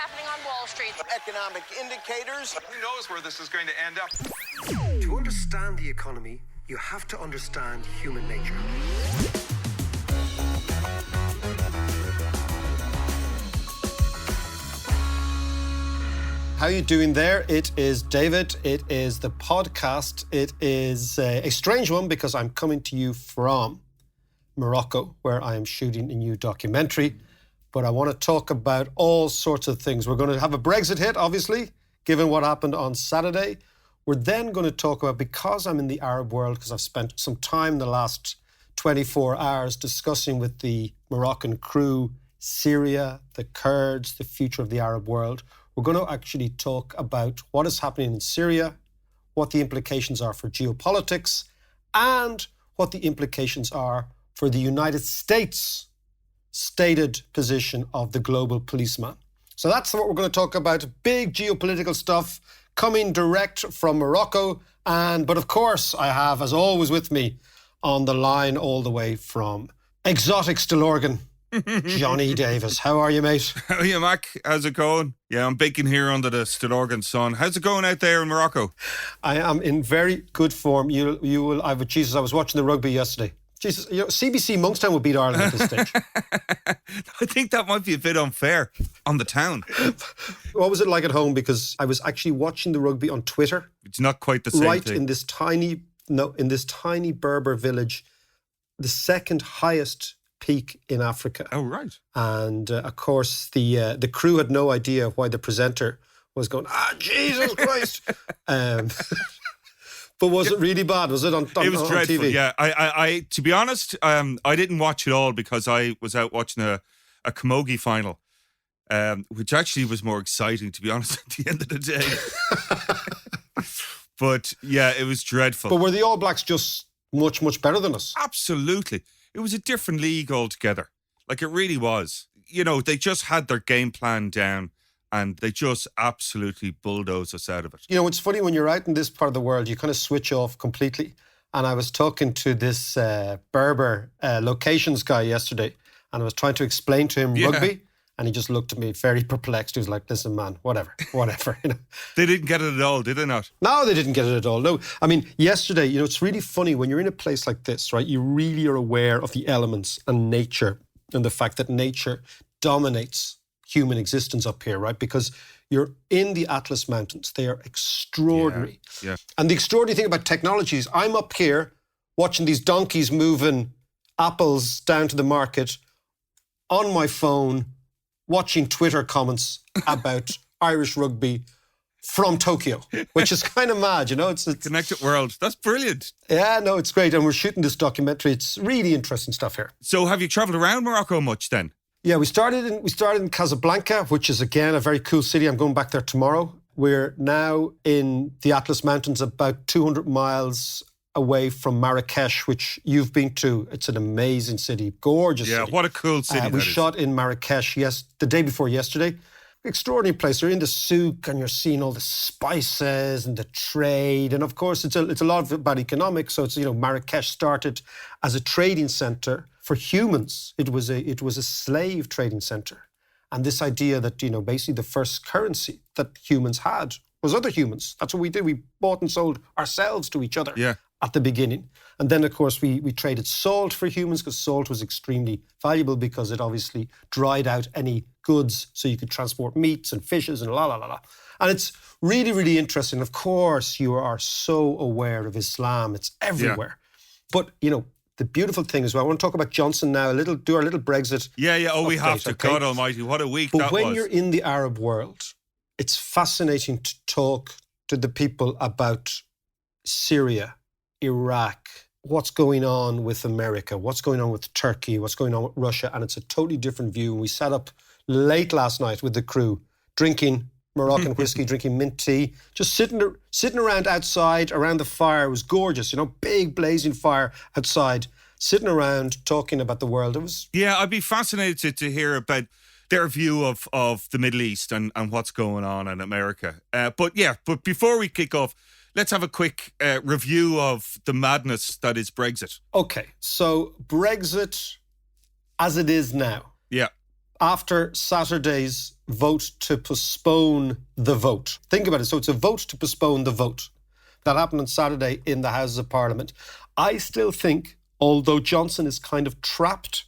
happening on Wall Street. Economic indicators. Who knows where this is going to end up? To understand the economy, you have to understand human nature. How are you doing there? It is David. It is the podcast. It is a strange one because I'm coming to you from Morocco, where I am shooting a new documentary. But I want to talk about all sorts of things. We're going to have a Brexit hit, obviously, given what happened on Saturday. We're then going to talk about, because I'm in the Arab world, because I've spent some time the last 24 hours discussing with the Moroccan crew, Syria, the Kurds, the future of the Arab world. We're going to actually talk about what is happening in Syria, what the implications are for geopolitics, and what the implications are for the United States' stated position of the global policeman. So that's what we're going to talk about. Big geopolitical stuff coming direct from Morocco. But of course, I have, as always with me, on the line all the way from exotic Stillorgan, Johnny Davis. How are you, mate? How are you, Mac? How's it going? Yeah, I'm baking here under the Stillorgan sun. How's it going out there in Morocco? I am in very good form. You will. Jesus, I was watching the rugby yesterday. Jesus, CBC Monkstown will beat Ireland at this stage. I think that might be a bit unfair on the town. What was it like at home? Because I was actually watching the rugby on Twitter. It's not quite the same thing. In this tiny Berber village, the second highest peak in Africa. Oh, right. And of course, the crew had no idea why the presenter was going, Jesus Christ. But was it really bad? Was it on TV? It was dreadful, TV? Yeah. I to be honest, I didn't watch it all because I was out watching a camogie final, which actually was more exciting, to be honest, at the end of the day. But yeah, it was dreadful. But were the All Blacks just much, much better than us? Absolutely. It was a different league altogether. Like, it really was. You know, they just had their game plan down and they just absolutely bulldozed us out of it. You know, it's funny when you're out in this part of the world, you kind of switch off completely. And I was talking to this Berber locations guy yesterday and I was trying to explain to him rugby. And he just looked at me very perplexed. He was like, listen, man, whatever. You know. They didn't get it at all, did they not? No, they didn't get it at all. No. I mean, yesterday, you know, it's really funny when you're in a place like this, right? You really are aware of the elements and nature and the fact that nature dominates human existence up here, right? Because you're in the Atlas Mountains. They are extraordinary. Yeah. And the extraordinary thing about technology is I'm up here watching these donkeys moving apples down to the market on my phone, watching Twitter comments about Irish rugby from Tokyo, which is kind of mad, you know. It's Connected world. That's brilliant. Yeah, no, it's great. And we're shooting this documentary. It's really interesting stuff here. So have you travelled around Morocco much then? Yeah, we started in Casablanca, which is, again, a very cool city. I'm going back there tomorrow. We're now in the Atlas Mountains, about 200 miles away from Marrakesh, which you've been to. It's an amazing city, gorgeous city. Yeah, what a cool city We shot in Marrakesh, the day before yesterday. Extraordinary place. You're in the souk and you're seeing all the spices and the trade. And of course, it's a lot about economics. So it's, you know, Marrakesh started as a trading center for humans. It was a slave trading center. And this idea that, you know, basically the first currency that humans had was other humans. That's what we did. We bought and sold ourselves to each other. Yeah. At the beginning. And then, of course, we traded salt for humans because salt was extremely valuable because it obviously dried out any goods so you could transport meats and fishes and la. And it's really, really interesting. Of course, you are so aware of Islam. It's everywhere. Yeah. But, you know, the beautiful thing is, I want to talk about Johnson now, do our little Brexit. Yeah. Oh, we have to. Okay? God almighty, what a week that was. But when you're in the Arab world, it's fascinating to talk to the people about Syria, Iraq, what's going on with America, what's going on with Turkey, what's going on with Russia, and it's a totally different view. And we sat up late last night with the crew, drinking Moroccan whiskey, drinking mint tea, just sitting around outside, around the fire. It was gorgeous, you know, big blazing fire outside, sitting around talking about the world. It was... Yeah, I'd be fascinated to hear about their view of the Middle East and what's going on in America. But before we kick off, let's have a quick review of the madness that is Brexit. Okay, so Brexit as it is now. Yeah. after Saturday's vote to postpone the vote. Think about it. So it's a vote to postpone the vote. That happened on Saturday in the Houses of Parliament. I still think, although Johnson is kind of trapped,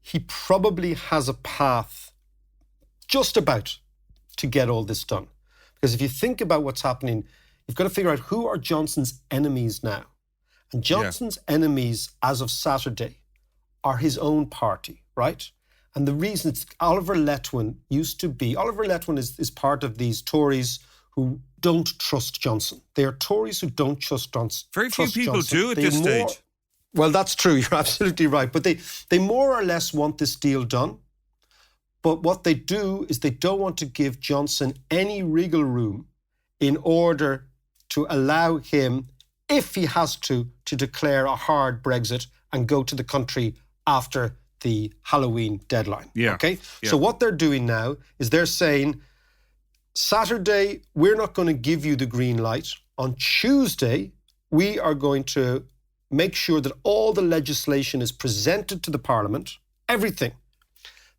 he probably has a path just about to get all this done. Because if you think about what's happening, you've got to figure out who are Johnson's enemies now. And Johnson's enemies, as of Saturday, are his own party, right? And the reason it's Oliver Letwin is part of these Tories who don't trust Johnson. They are Tories who don't trust Johnson. Very few people do at this stage. Well, that's true. You're absolutely right. But they more or less want this deal done. But what they do is they don't want to give Johnson any wriggle room in order to allow him, if he has to declare a hard Brexit and go to the country after the Halloween deadline. Yeah. Okay? Yeah. So what they're doing now is they're saying, Saturday, we're not going to give you the green light. On Tuesday, we are going to make sure that all the legislation is presented to the Parliament, everything.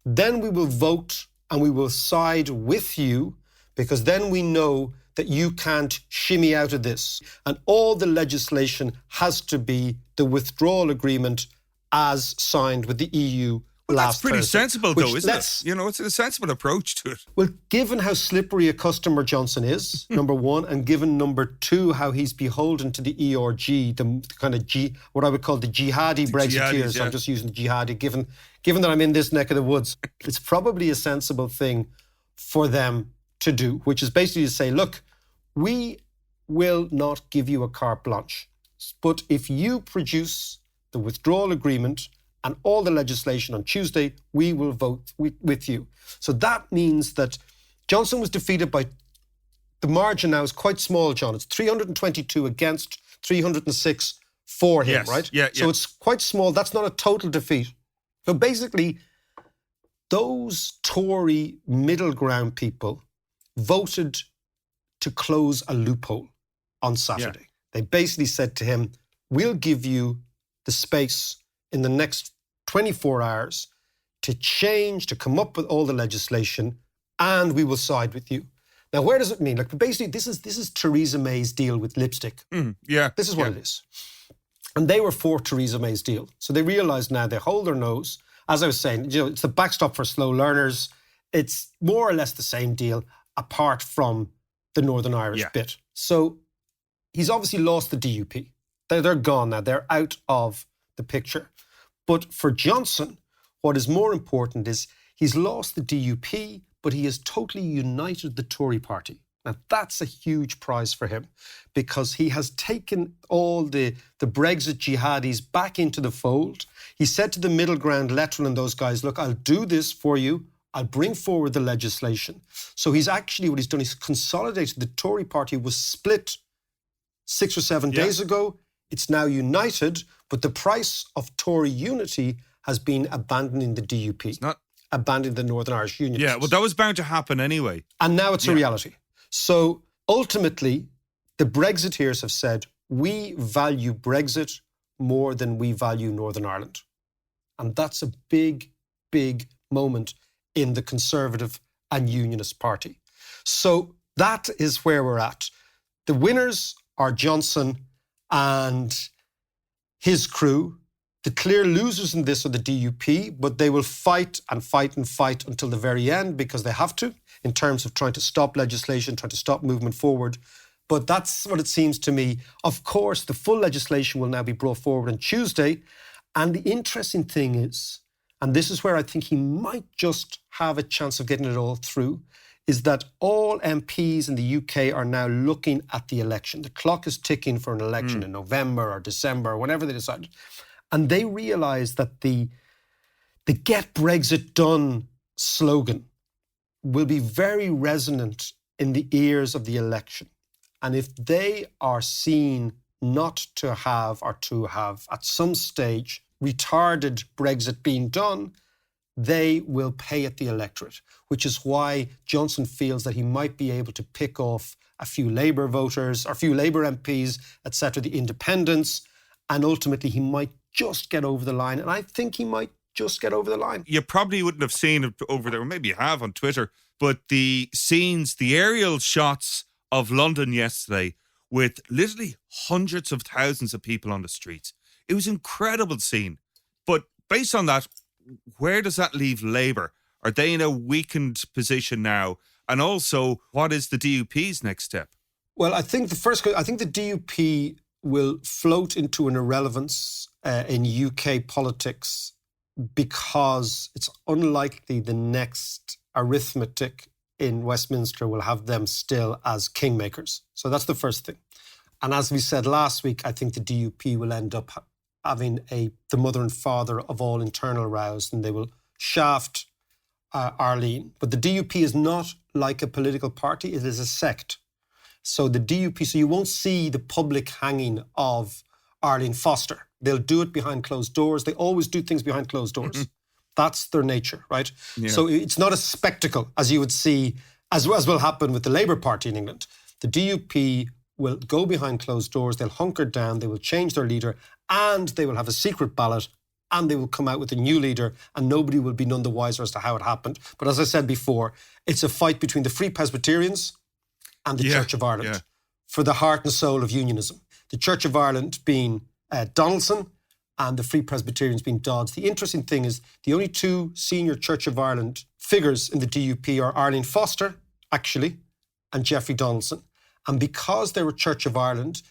Then we will vote and we will side with you, because then we know that you can't shimmy out of this. And all the legislation has to be the withdrawal agreement as signed with the EU last That's pretty Thursday, sensible, though, isn't it? You know, it's a sensible approach to it. Well, given how slippery a customer Johnson is, number one, and given number two, how he's beholden to the ERG, the kind of what I would call the jihadi Brexiteers. Yeah. I'm just using jihadi, given that I'm in this neck of the woods. It's probably a sensible thing for them to do, which is basically to say, look, we will not give you a carte blanche, but if you produce the withdrawal agreement and all the legislation on Tuesday, we will vote with you. So that means that Johnson was defeated by, the margin now is quite small, John. It's 322 against 306 for him, right? Yeah. So it's quite small. That's not a total defeat. So basically, those Tory middle ground people voted to close a loophole on Saturday. Yeah. They basically said to him, we'll give you the space in the next 24 hours to change, to come up with all the legislation, and we will side with you. Now, where does it mean? Like, basically, this is Theresa May's deal with lipstick. This is what it is. And they were for Theresa May's deal. So they realised now they hold their nose. As I was saying, you know, it's the backstop for slow learners. It's more or less the same deal, apart from the Northern Irish bit. So he's obviously lost the DUP. They're gone now. They're out of the picture. But for Johnson, what is more important is he's lost the DUP, but he has totally united the Tory party. Now, that's a huge prize for him, because he has taken all the Brexit jihadis back into the fold. He said to the middle ground, Letwin and those guys, look, I'll do this for you. I'll bring forward the legislation. So he's actually, what he's done, he's consolidated. The Tory party was split 6 or 7 days ago. It's now united, but the price of Tory unity has been abandoning the DUP. It's not abandoning the Northern Irish Union. Yeah, well, that was bound to happen anyway. And now it's a reality. So ultimately, the Brexiteers have said, we value Brexit more than we value Northern Ireland. And that's a big, big moment in the Conservative and Unionist Party. So that is where we're at. The winners are Johnson and his crew. The clear losers in this are the DUP, but they will fight and fight and fight until the very end, because they have to, in terms of trying to stop legislation, trying to stop movement forward. But that's what it seems to me. Of course, the full legislation will now be brought forward on Tuesday. And the interesting thing is, and this is where I think he might just have a chance of getting it all through, is that all MPs in the UK are now looking at the election. The clock is ticking for an election in November or December, or whenever they decide. And they realise that the Get Brexit Done slogan will be very resonant in the ears of the election. And if they are seen not to have, or to have at some stage, retarded Brexit being done, they will pay at the electorate, which is why Johnson feels that he might be able to pick off a few Labour voters, or a few Labour MPs, etc., the independents, and ultimately he might just get over the line. And I think he might just get over the line. You probably wouldn't have seen it over there, or maybe you have on Twitter, but the scenes, the aerial shots of London yesterday with literally hundreds of thousands of people on the streets. It was an incredible scene. But based on that, where does that leave Labour? Are they in a weakened position now? And also, what is the DUP's next step? Well, I think the DUP will float into an irrelevance in UK politics because it's unlikely the next arithmetic in Westminster will have them still as kingmakers. So that's the first thing. And as we said last week, I think the DUP will end up having the mother and father of all internal rows, and they will shaft Arlene. But the DUP is not like a political party, it is a sect. So the DUP, so you won't see the public hanging of Arlene Foster. They'll do it behind closed doors. They always do things behind closed doors. That's their nature, right? Yeah. So it's not a spectacle, as you would see, as will happen with the Labour Party in England. The DUP will go behind closed doors, they'll hunker down, they will change their leader, and they will have a secret ballot, and they will come out with a new leader, and nobody will be none the wiser as to how it happened. But as I said before, it's a fight between the Free Presbyterians and the Church of Ireland for the heart and soul of unionism. The Church of Ireland being Donaldson, and the Free Presbyterians being Dodds. The interesting thing is the only two senior Church of Ireland figures in the DUP are Arlene Foster, actually, and Jeffrey Donaldson. And because they were Church of Ireland,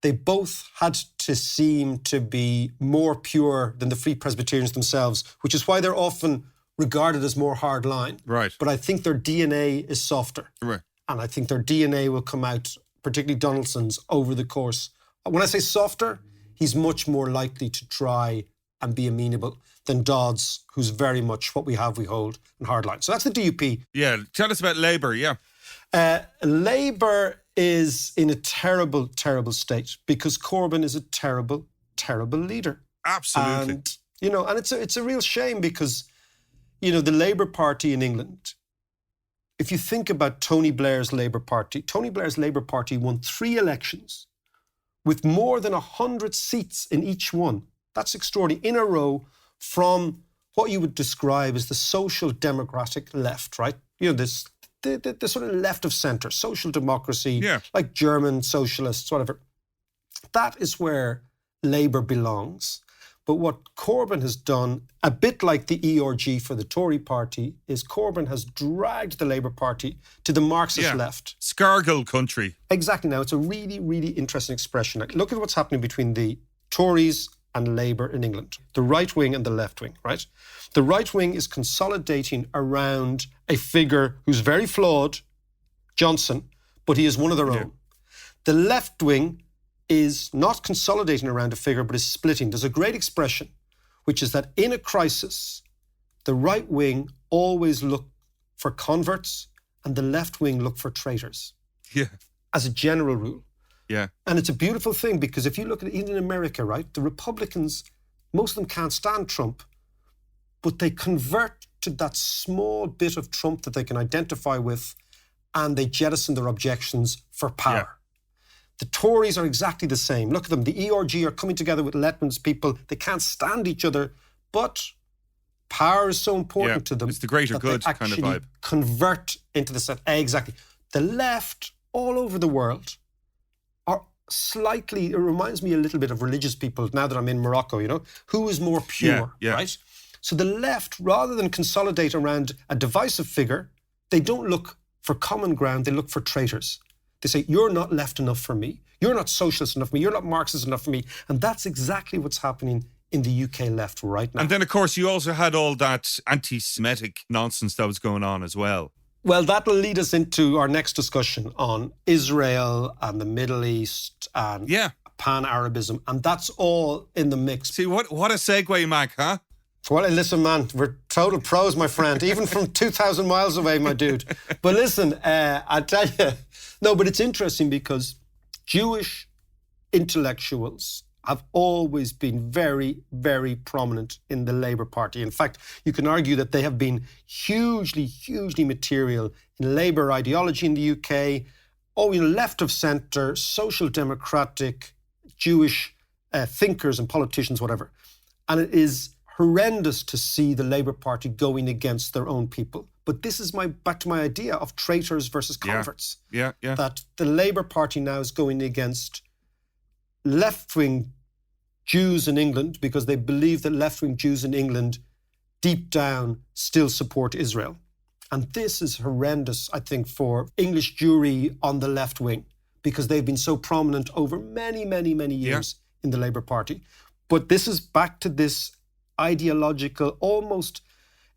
they both had to seem to be more pure than the Free Presbyterians themselves, which is why they're often regarded as more hardline. Right. But I think their DNA is softer. Right. And I think their DNA will come out, particularly Donaldson's, over the course. When I say softer, he's much more likely to try and be amenable than Dodds, who's very much what we hold, and hardline. So that's the DUP. Yeah, tell us about Labour, yeah. Labour is in a terrible, terrible state because Corbyn is a terrible, terrible leader. Absolutely. And, and it's a real shame because, the Labour Party in England, if you think about Tony Blair's Labour Party won 3 elections with more than 100 seats in each one. That's extraordinary. In a row from what you would describe as the social democratic left, right? This the sort of left of centre, social democracy, like German socialists, whatever. That is where Labour belongs. But what Corbyn has done, a bit like the ERG for the Tory party, is Corbyn has dragged the Labour Party to the Marxist left. Scargill country. Exactly. Now, it's a really, really interesting expression. Like, look at what's happening between the Tories and Labour in England. The right wing and the left wing, right? The right wing is consolidating around a figure who's very flawed, Johnson, but he is one of their own. The left wing is not consolidating around a figure, but is splitting. There's a great expression, which is that in a crisis, the right wing always look for converts and the left wing look for traitors. Yeah. As a general rule. Yeah. And it's a beautiful thing because if you look at it, even in America, right, the Republicans, most of them can't stand Trump, but they convert to that small bit of Trump that they can identify with and they jettison their objections for power. Yeah. The Tories are exactly the same. Look at them. The ERG are coming together with Letman's people. They can't stand each other, but power is so important to them. It's the greater good kind of vibe. Convert into the set. Exactly. The left, all over the world, are slightly, it reminds me a little bit of religious people now that I'm in Morocco, who is more pure, right? So the left, rather than consolidate around a divisive figure, they don't look for common ground, they look for traitors. They say, you're not left enough for me. You're not socialist enough for me. You're not Marxist enough for me. And that's exactly what's happening in the UK left right now. And then, of course, you also had all that anti-Semitic nonsense that was going on as well. Well, that'll lead us into our next discussion on Israel and the Middle East and pan-Arabism. And that's all in the mix. See, what a segue, Mac, huh? Well, listen, man, we're total pros, my friend, even from 2,000 miles away, my dude. But listen, I tell you, no, but it's interesting because Jewish intellectuals have always been very, very prominent in the Labour Party. In fact, you can argue that they have been hugely, hugely material in Labour ideology in the UK, left of centre, social democratic, Jewish thinkers and politicians, whatever. And it is horrendous to see the Labour Party going against their own people. But this is back to my idea of traitors versus converts. Yeah. That the Labour Party now is going against left-wing Jews in England because they believe that left-wing Jews in England deep down still support Israel. And this is horrendous, I think, for English Jewry on the left wing because they've been so prominent over many, many, many years in the Labour Party. But this is back to this ideological,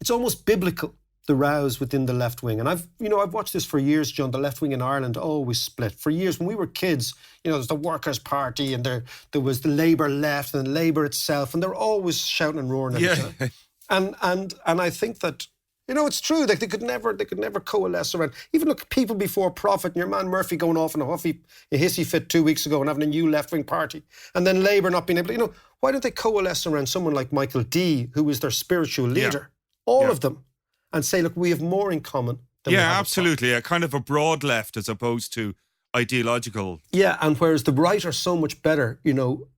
it's almost biblical, the rows within the left wing. And I've watched this for years, John. The left wing in Ireland always split. For years, when we were kids, there's the Workers' Party and there was the Labour left and Labour itself, and they're always shouting and roaring at each other. And I think that, it's true. They could never coalesce around. Even look, people before Profit and your man Murphy going off in a hissy fit 2 weeks ago and having a new left-wing party. And then Labour not being able to, why don't they coalesce around someone like Michael D, who is their spiritual leader? All of them. And say, look, we have more in common than we have absolutely. A kind of a broad left as opposed to ideological. Yeah, and whereas the right are so much better,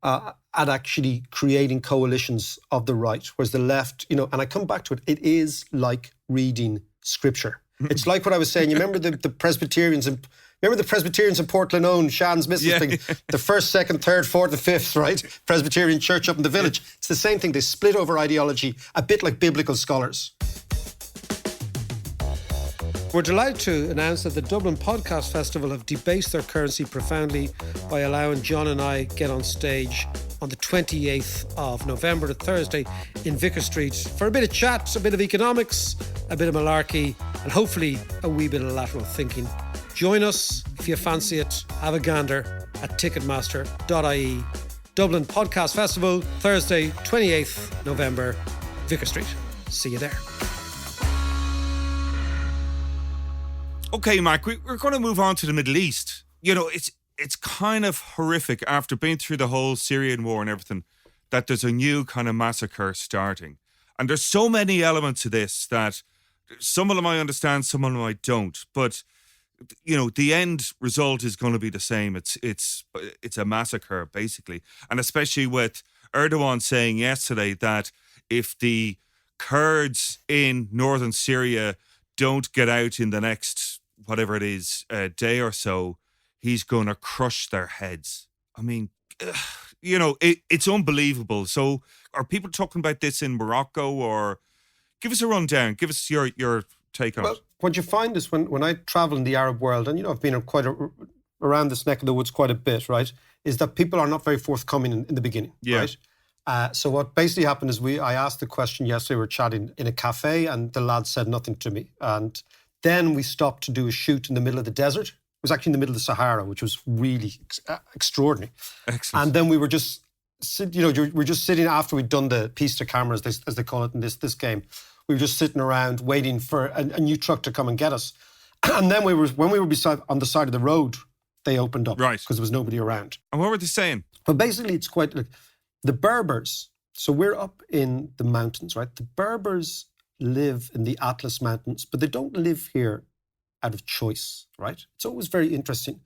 at actually creating coalitions of the right, whereas the left, and I come back to it, it is like reading scripture. It's like what I was saying. You remember the Presbyterians in Portland, Shan's missus thing, the first, second, third, fourth, and fifth, right? Presbyterian church up in the village. It's the same thing. They split over ideology, a bit like biblical scholars. We're delighted to announce that the Dublin Podcast Festival have debased their currency profoundly by allowing John and I get on stage on the 28th of November, a Thursday, in Vicar Street for a bit of chat, a bit of economics, a bit of malarkey, and hopefully a wee bit of lateral thinking. Join us if you fancy it. Have a gander at ticketmaster.ie. Dublin Podcast Festival, Thursday, 28th November, Vicar Street. See you there. Okay, Mark, we're going to move on to the Middle East. It's kind of horrific after being through the whole Syrian war and everything that there's a new kind of massacre starting. And there's so many elements to this that some of them I understand, some of them I don't. But, the end result is going to be the same. It's a massacre, basically. And especially with Erdogan saying yesterday that if the Kurds in northern Syria don't get out in the next, whatever it is, day or so, he's going to crush their heads. I mean, it's unbelievable. So are people talking about this in Morocco, or give us a rundown? Give us your take on it. What you find is when I travel in the Arab world, and, I've been around this neck of the woods quite a bit, right, is that people are not very forthcoming in the beginning, right? So what basically happened is I asked the question yesterday, we were chatting in a cafe and the lad said nothing to me. And then we stopped to do a shoot in the middle of the desert. It was actually in the middle of the Sahara, which was really extraordinary. Excellent. And then we were just, we're just sitting after we'd done the piece to cameras, as they call it in this game. We were just sitting around waiting for a new truck to come and get us. And then when we were on the side of the road, they opened up. Right. Because there was nobody around. And what were they saying? But basically it's quite like, the Berbers, so we're up in the mountains, right? The Berbers live in the Atlas Mountains, but they don't live here out of choice, right? It's always very interesting.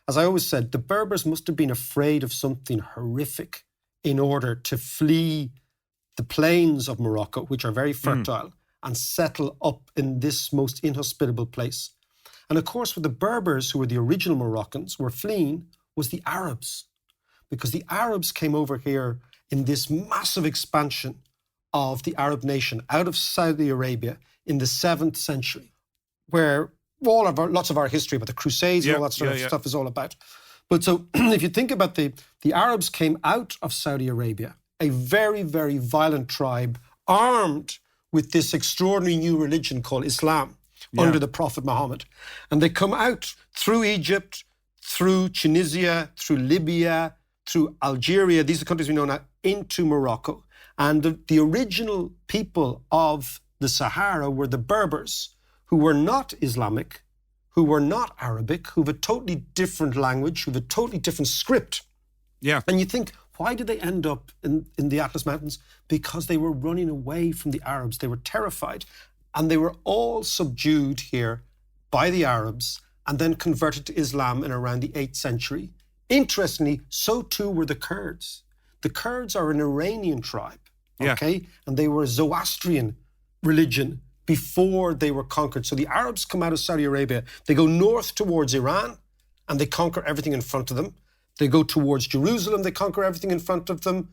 As I always said, the Berbers must have been afraid of something horrific in order to flee the plains of Morocco, which are very fertile, and settle up in this most inhospitable place. And of course, with the Berbers, who were the original Moroccans, were fleeing, was the Arabs. Because the Arabs came over here in this massive expansion of the Arab nation out of Saudi Arabia in the 7th century, where lots of our history about the Crusades and all that sort of stuff is all about. But so if you think about the Arabs came out of Saudi Arabia, a very, very violent tribe armed with this extraordinary new religion called Islam under the Prophet Muhammad. And they come out through Egypt, through Tunisia, through Libya, through Algeria, these are countries we know now, into Morocco. And the original people of the Sahara were the Berbers, who were not Islamic, who were not Arabic, who have a totally different language, who have a totally different script. Yeah. And you think, why did they end up in the Atlas Mountains? Because they were running away from the Arabs. They were terrified. And they were all subdued here by the Arabs and then converted to Islam in around the 8th century. Interestingly, so too were the Kurds. The Kurds are an Iranian tribe. Yeah. Okay? And they were a Zoroastrian religion before they were conquered. So the Arabs come out of Saudi Arabia, they go north towards Iran, and they conquer everything in front of them. They go towards Jerusalem, they conquer everything in front of them.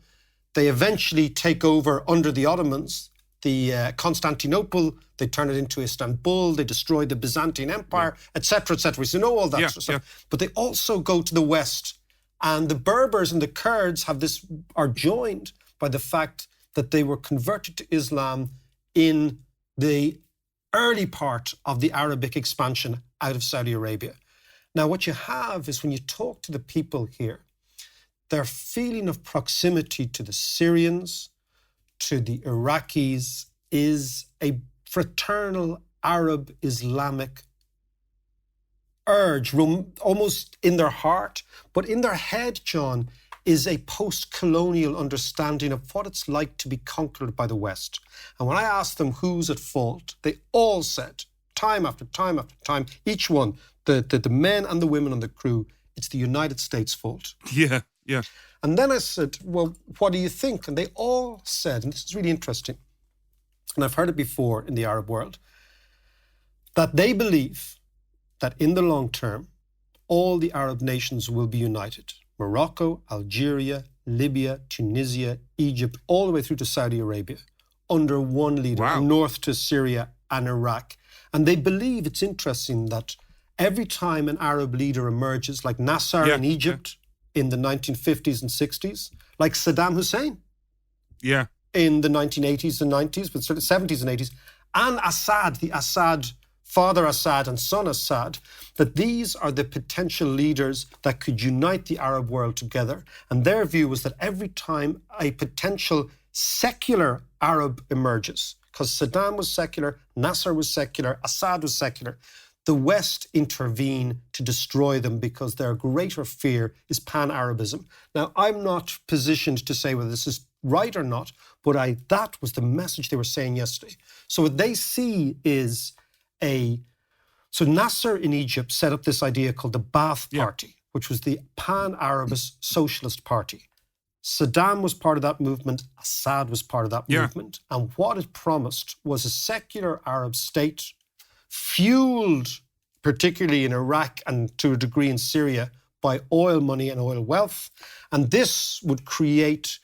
They eventually take over under the Ottomans, the Constantinople, they turn it into Istanbul, they destroy the Byzantine Empire, etc., etc. So you know all that sort of stuff. But they also go to the west, and the Berbers and the Kurds are joined by the fact that they were converted to Islam in the early part of the Arabic expansion out of Saudi Arabia. Now, what you have is when you talk to the people here, their feeling of proximity to the Syrians, to the Iraqis, is a fraternal Arab Islamic urge, almost in their heart, but in their head, John, is a post-colonial understanding of what it's like to be conquered by the West. And when I asked them who's at fault, they all said, time after time after time, each one, the men and the women on the crew, it's the United States' fault. Yeah, yeah. And then I said, well, what do you think? And they all said, and this is really interesting, and I've heard it before in the Arab world, that they believe that in the long term, all the Arab nations will be united. Morocco, Algeria, Libya, Tunisia, Egypt, all the way through to Saudi Arabia, under one leader, Wow. north to Syria and Iraq. And they believe, it's interesting, that every time an Arab leader emerges, like Nasser in Egypt in the 1950s and 60s, like Saddam Hussein in the 1980s and 90s, but sort of 70s and 80s, and Assad, Father Assad and son Assad, that these are the potential leaders that could unite the Arab world together. And their view was that every time a potential secular Arab emerges, because Saddam was secular, Nasser was secular, Assad was secular, the West intervene to destroy them because their greater fear is pan-Arabism. Now, I'm not positioned to say whether this is right or not, but that was the message they were saying yesterday. So what they see is so Nasser in Egypt set up this idea called the Ba'ath Party, which was the pan-Arabist socialist party. Saddam was part of that movement. Assad was part of that movement. And what it promised was a secular Arab state fueled, particularly in Iraq and to a degree in Syria, by oil money and oil wealth. And this would create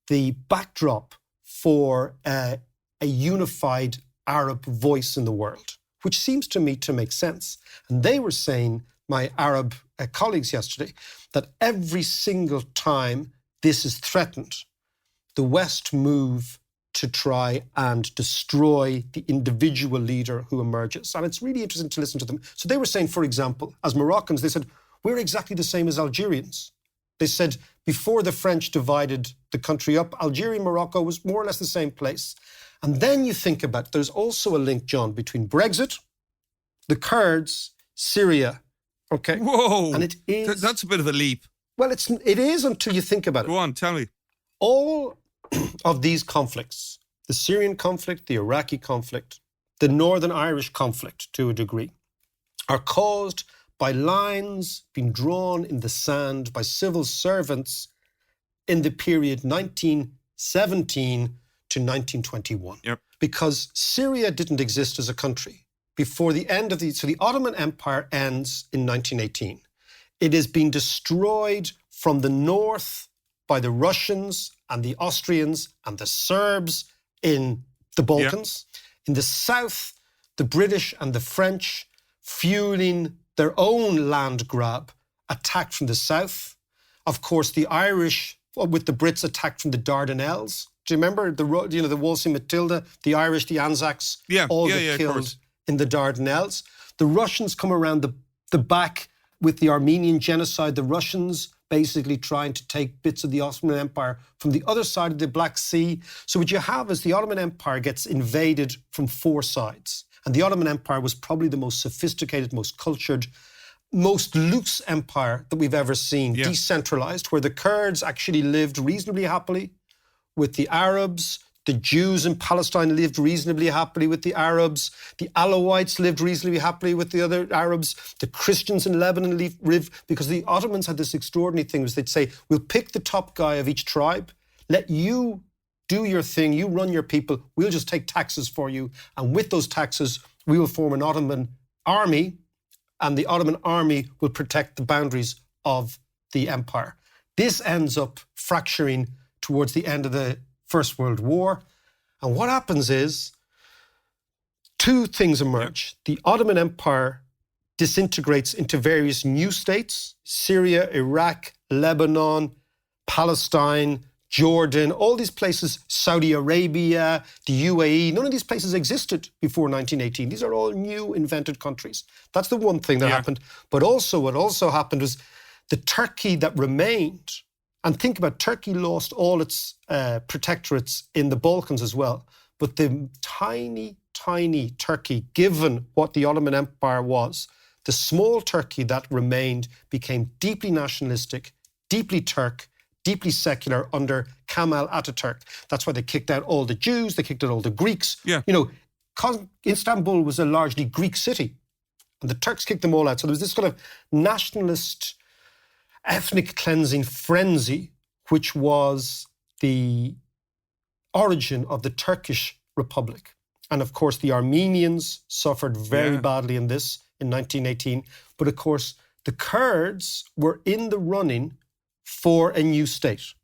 the backdrop for a unified Arab voice in the world, which seems to me to make sense. And they were saying, my Arab colleagues yesterday, that every single time this is threatened, the West move to try and destroy the individual leader who emerges. And it's really interesting to listen to them. So they were saying, for example, as Moroccans, they said, we're exactly the same as Algerians. They said, before the French divided the country up, Algeria and Morocco was more or less the same place. And then you think about it, there's also a link, John, between Brexit, the Kurds, Syria, okay? Whoa! And it is... That's a bit of a leap. Well, it is until you think about it. Go on, tell me. All of these conflicts, the Syrian conflict, the Iraqi conflict, the Northern Irish conflict to a degree, are caused by lines being drawn in the sand by civil servants in the period 1917 to 1921. Yep. Because Syria didn't exist as a country before the end of so the Ottoman Empire ends in 1918. It has been destroyed from the north by the Russians and the Austrians and the Serbs in the Balkans. Yep. In the south, the British and the French, fueling their own land grab, attacked from the south. Of course, the Irish, with the Brits, attacked from the Dardanelles. Do you remember the Wolseley Matilda, the Irish, the Anzacs, all get killed in the Dardanelles? The Russians come around the back with the Armenian genocide. The Russians basically trying to take bits of the Ottoman Empire from the other side of the Black Sea. So what you have is the Ottoman Empire gets invaded from four sides. And the Ottoman Empire was probably the most sophisticated, most cultured, most loose empire that we've ever seen, decentralized, where the Kurds actually lived reasonably happily with the Arabs. The Jews in Palestine lived reasonably happily with the Arabs. The Alawites lived reasonably happily with the other Arabs. The Christians in Lebanon lived, because the Ottomans had this extraordinary thing, was they'd say, we'll pick the top guy of each tribe, let you do your thing, you run your people, we'll just take taxes for you. And with those taxes, we will form an Ottoman army, and the Ottoman army will protect the boundaries of the empire. This ends up fracturing towards the end of the First World War. And what happens is two things emerge. The Ottoman Empire disintegrates into various new states: Syria, Iraq, Lebanon, Palestine, Jordan, all these places, Saudi Arabia, the UAE. None of these places existed before 1918. These are all new invented countries. That's the one thing that happened. But also what also happened was the Turkey that remained, and think about Turkey lost all its protectorates in the Balkans as well. But the tiny, tiny Turkey, given what the Ottoman Empire was, the small Turkey that remained became deeply nationalistic, deeply Turk, deeply secular under Kemal Ataturk. That's why they kicked out all the Jews, they kicked out all the Greeks. Yeah. You know, Istanbul was a largely Greek city, and the Turks kicked them all out. So there was this kind of nationalist, ethnic cleansing frenzy, which was the origin of the Turkish Republic. And of course, the Armenians suffered very badly in this in 1918. But of course, the Kurds were in the running for a new state.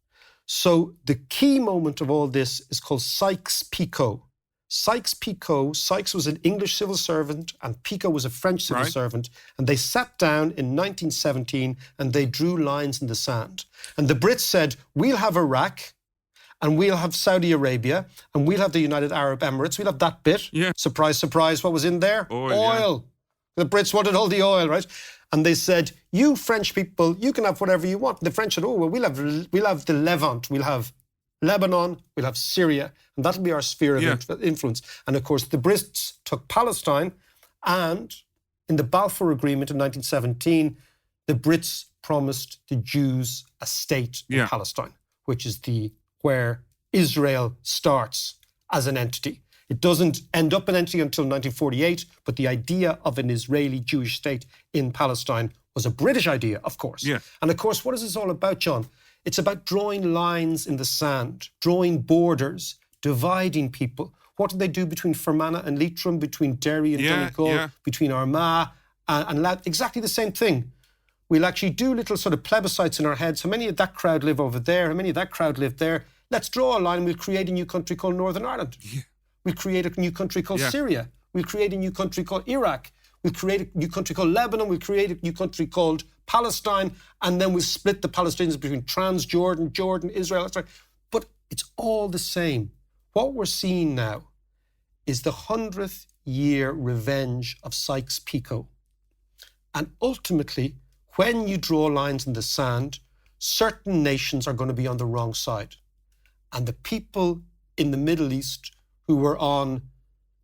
So the key moment of all this is called Sykes-Picot. Sykes-Picot, Sykes was an English civil servant and Picot was a French civil servant. And they sat down in 1917 and they drew lines in the sand. And the Brits said, we'll have Iraq and we'll have Saudi Arabia and we'll have the United Arab Emirates. We'll have that bit. Yeah. Surprise, surprise, what was in there? Oil. The Brits wanted all the oil, right? And they said, you French people, you can have whatever you want. The French said, oh, well, we'll have the Levant, we'll have Lebanon, we'll have Syria, and that'll be our sphere of influence. And of course, the Brits took Palestine, and in the Balfour Agreement in 1917, the Brits promised the Jews a state in Palestine, which is where Israel starts as an entity. It doesn't end up an entity until 1948, but the idea of an Israeli Jewish state in Palestine was a British idea, of course. Yeah. And of course, what is this all about, John? It's about drawing lines in the sand, drawing borders, dividing people. What did they do between Fermanagh and Leitrim, between Derry and Donegal, between Armagh and Louth? Exactly the same thing. We'll actually do little sort of plebiscites in our heads. How many of that crowd live over there? How many of that crowd live there? Let's draw a line. We'll create a new country called Northern Ireland. Yeah. We'll create a new country called Syria. We'll create a new country called Iraq. We'll create a new country called Lebanon. We'll create a new country called Palestine. And then we'll split the Palestinians between Transjordan, Jordan, Israel. That's right. But it's all the same. What we're seeing now is the 100th year revenge of Sykes-Picot. And ultimately, when you draw lines in the sand, certain nations are going to be on the wrong side. And the people in the Middle East who were on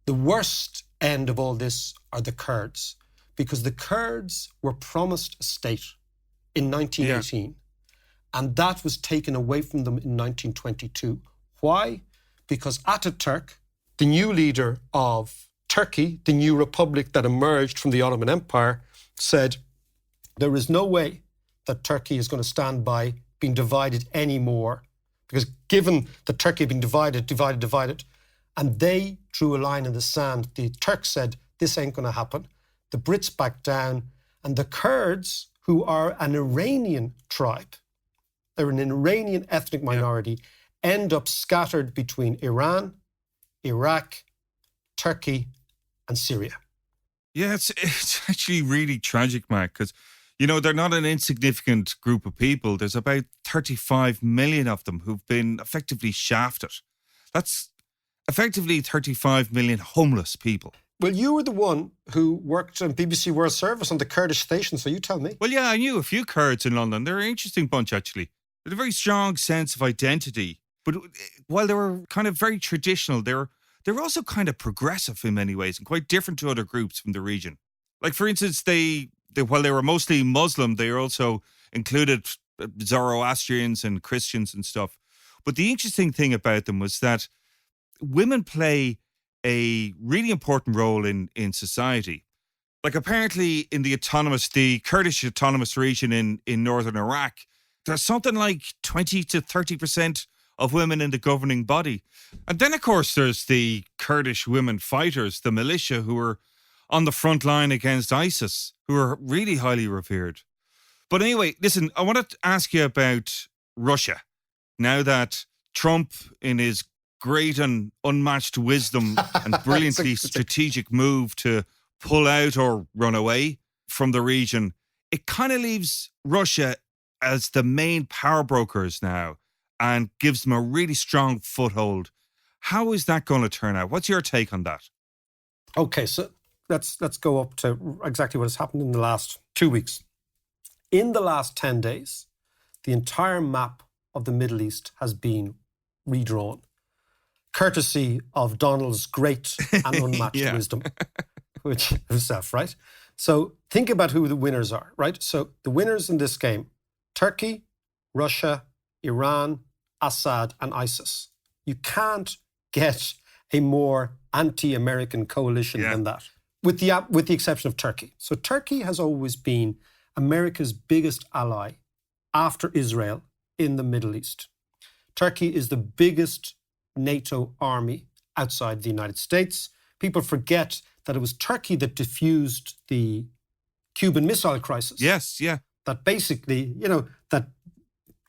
the worst end of all this are the Kurds, because the Kurds were promised a state in 1918, and that was taken away from them in 1922. Why? Because Ataturk, the new leader of Turkey, the new republic that emerged from the Ottoman Empire, said there is no way that Turkey is going to stand by being divided anymore, because given that Turkey had been divided, and they drew a line in the sand. The Turks said, this ain't going to happen. The Brits backed down. And the Kurds, who are an Iranian tribe, they're an Iranian ethnic minority, end up scattered between Iran, Iraq, Turkey, and Syria. Yeah, it's actually really tragic, Mark, because, you know, they're not an insignificant group of people. There's about 35 million of them who've been effectively shafted. That's effectively 35 million homeless people. Well, you were the one who worked on BBC World Service on the Kurdish station, so you tell me. Well, yeah, I knew a few Kurds in London. They're an interesting bunch, actually. They had a very strong sense of identity. But while they were kind of very traditional, they were also kind of progressive in many ways and quite different to other groups from the region. Like, for instance, while they were mostly Muslim, they also included Zoroastrians and Christians and stuff. But the interesting thing about them was that women play a really important role in society. Like, apparently in the Kurdish autonomous region in northern Iraq, there's something like 20 to 30% of women in the governing body. And then, of course, there's the Kurdish women fighters, the militia who are on the front line against ISIS, who are really highly revered. But anyway, listen, I want to ask you about Russia. Now that Trump, in his great and unmatched wisdom and brilliantly strategic move to pull out or run away from the region, it kind of leaves Russia as the main power brokers now and gives them a really strong foothold. How is that going to turn out? What's your take on that? Okay, so let's go up to exactly what has happened in the last 2 weeks. In the last 10 days, the entire map of the Middle East has been redrawn, courtesy of Donald's great and unmatched wisdom, which himself, right? So think about who the winners are, right? So the winners in this game, Turkey, Russia, Iran, Assad, and ISIS. You can't get a more anti-American coalition than that, with the exception of Turkey. So Turkey has always been America's biggest ally after Israel in the Middle East. Turkey is the biggest NATO army outside the United States. People forget that it was Turkey that diffused the Cuban Missile Crisis. Yes, yeah. That basically, that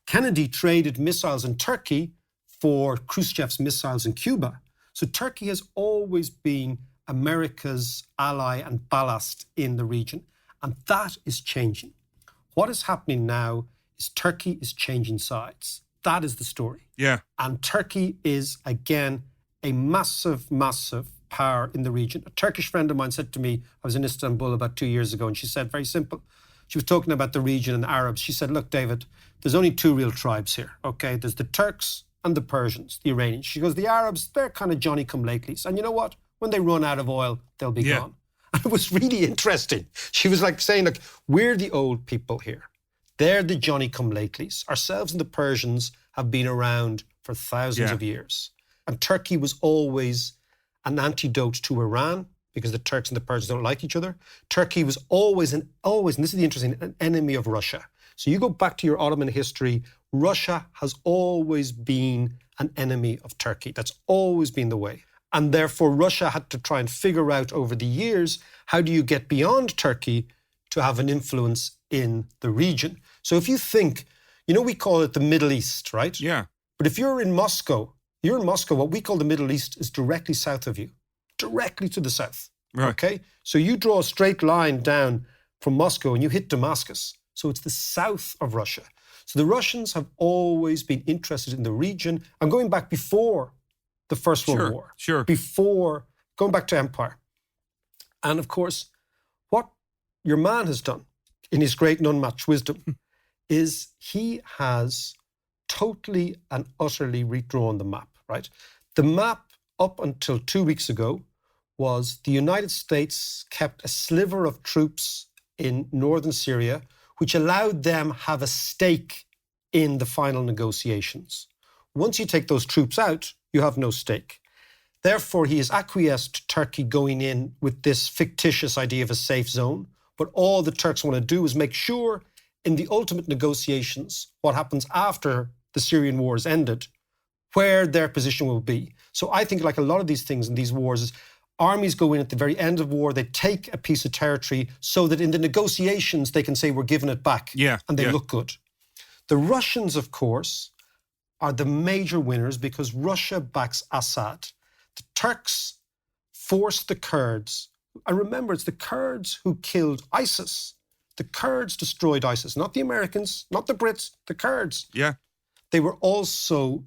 Kennedy traded missiles in Turkey for Khrushchev's missiles in Cuba. So Turkey has always been America's ally and ballast in the region. And that is changing. What is happening now is Turkey is changing sides. That is the story. Yeah. And Turkey is, again, a massive, massive power in the region. A Turkish friend of mine said to me, I was in Istanbul about 2 years ago, and she said, very simple. She was talking about the region and the Arabs. She said, look, David, there's only two real tribes here, okay? There's the Turks and the Persians, the Iranians. She goes, the Arabs, they're kind of Johnny-come-latelys. And you know what? When they run out of oil, they'll be gone. And it was really interesting. She was like saying, look, we're the old people here. They're the Johnny-come-latelys. Ourselves and the Persians have been around for thousands of years. And Turkey was always an antidote to Iran because the Turks and the Persians don't like each other. Turkey was always, and this is the interesting, an enemy of Russia. So you go back to your Ottoman history, Russia has always been an enemy of Turkey. That's always been the way. And therefore, Russia had to try and figure out over the years, how do you get beyond Turkey to have an influence in the region? So if you think, we call it the Middle East, right? Yeah. But if you're in Moscow, what we call the Middle East is directly south of you, directly to the south. Right. Okay? So you draw a straight line down from Moscow and you hit Damascus. So it's the south of Russia. So the Russians have always been interested in the region. I'm going back before the First World War. Sure. Before, going back to empire. And of course, what your man has done in his great and unmatched wisdom is he has totally and utterly redrawn the map, right? The map up until 2 weeks ago was the United States kept a sliver of troops in northern Syria, which allowed them have a stake in the final negotiations. Once you take those troops out, you have no stake. Therefore, he has acquiesced to Turkey going in with this fictitious idea of a safe zone. But all the Turks want to do is make sure in the ultimate negotiations, what happens after the Syrian war is ended, where their position will be. So I think like a lot of these things in these wars is armies go in at the very end of war, they take a piece of territory so that in the negotiations they can say we're giving it back and they look good. The Russians, of course, are the major winners because Russia backs Assad. The Turks forced the Kurds. I remember it's the Kurds who killed ISIS. The Kurds destroyed ISIS, not the Americans, not the Brits, the Kurds. Yeah. They were also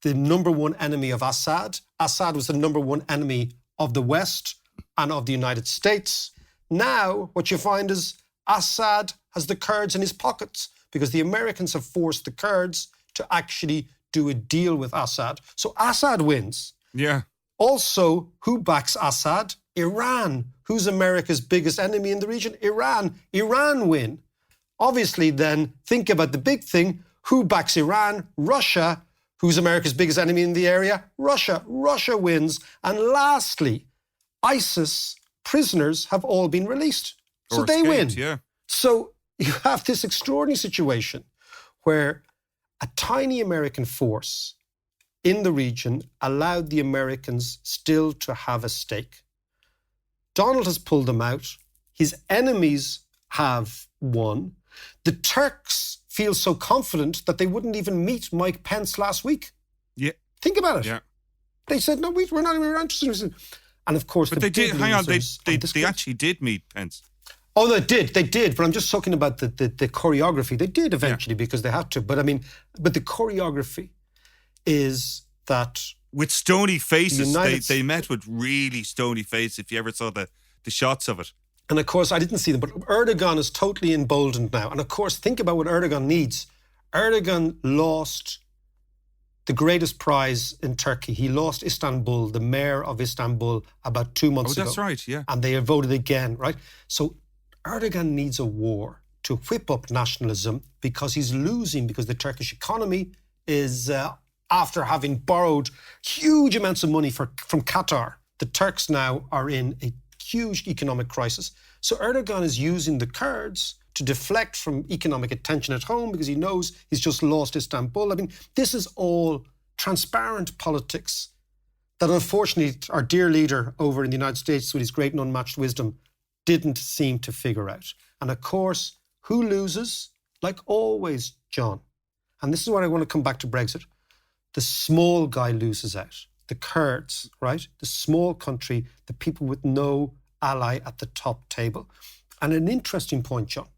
the number one enemy of Assad. Assad was the number one enemy of the West and of the United States. Now, what you find is Assad has the Kurds in his pockets because the Americans have forced the Kurds to actually do a deal with Assad. So Assad wins. Yeah. Also, who backs Assad? Iran. Who's America's biggest enemy in the region? Iran. Iran win. Obviously, then, think about the big thing. Who backs Iran? Russia. Who's America's biggest enemy in the area? Russia. Russia wins. And lastly, ISIS prisoners have all been released. So they win. Yeah. So you have this extraordinary situation where a tiny American force in the region allowed the Americans still to have a stake. Donald has pulled them out. His enemies have won. The Turks feel so confident that they wouldn't even meet Mike Pence last week. Yeah. Think about it. Yeah. They said, no, we're not even interested. And of course, but they did. Hang on, they actually did meet Pence. Oh, they did. But I'm just talking about the choreography. They did eventually because they had to. But I mean, but the choreography is that with stony faces, they met with really stony faces. If you ever saw the shots of it. And of course, I didn't see them, but Erdogan is totally emboldened now. And of course, think about what Erdogan needs. Erdogan lost the greatest prize in Turkey. He lost Istanbul, the mayor of Istanbul, about 2 months ago. Oh, that's right, yeah. And they voted again, right? So Erdogan needs a war to whip up nationalism because he's losing, because the Turkish economy is, after having borrowed huge amounts of money from Qatar, the Turks now are in a huge economic crisis. So Erdogan is using the Kurds to deflect from economic attention at home because he knows he's just lost Istanbul. I mean, this is all transparent politics that unfortunately our dear leader over in the United States with his great and unmatched wisdom didn't seem to figure out. And of course, who loses? Like always, John. And this is where I want to come back to Brexit. The small guy loses out. The Kurds, right? The small country, the people with no ally at the top table. And an interesting point, John,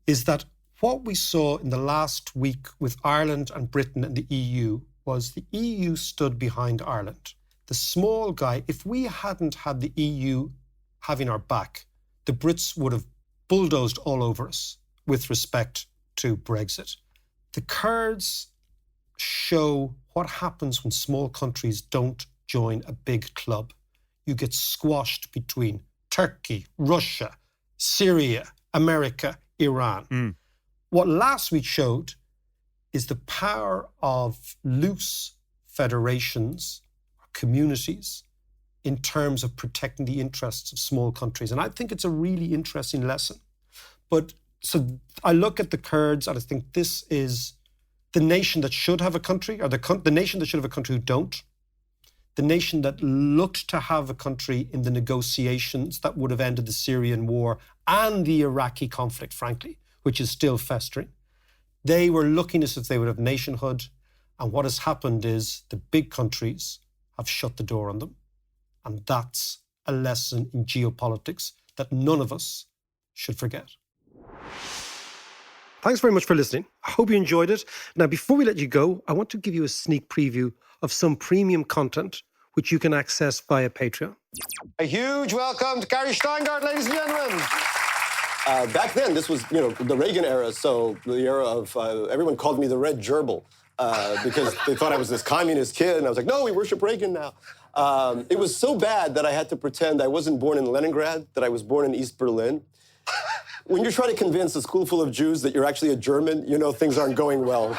is that what we saw in the last week with Ireland and Britain and the EU was the EU stood behind Ireland. The small guy, if we hadn't had the EU having our back, the Brits would have bulldozed all over us with respect to Brexit. The Kurds show what happens when small countries don't join a big club. You get squashed between Turkey, Russia, Syria, America, Iran. What last week showed is the power of loose federations, communities, in terms of protecting the interests of small countries. And I think it's a really interesting lesson. But so I look at the Kurds and I think this is the nation that should have a country, or the nation that should have a country who don't. The nation that looked to have a country in the negotiations that would have ended the Syrian war and the Iraqi conflict, frankly, which is still festering. They were looking as if they would have nationhood. And what has happened is the big countries have shut the door on them. And that's a lesson in geopolitics that none of us should forget. Thanks very much for listening. I hope you enjoyed it. Now, before we let you go, I want to give you a sneak preview of some premium content which you can access via Patreon. A huge welcome to Gary Steingart, ladies and gentlemen. Back then, this was, the Reagan era, so the era of, everyone called me the Red Gerbil because they thought I was this communist kid, and I was like, no, we worship Reagan now. It was so bad that I had to pretend I wasn't born in Leningrad, that I was born in East Berlin. When you're trying to convince a school full of Jews that you're actually a German, you know things aren't going well.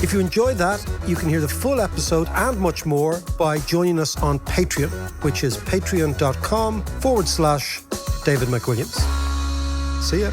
If you enjoyed that, you can hear the full episode and much more by joining us on Patreon, which is patreon.com/David McWilliams. See ya.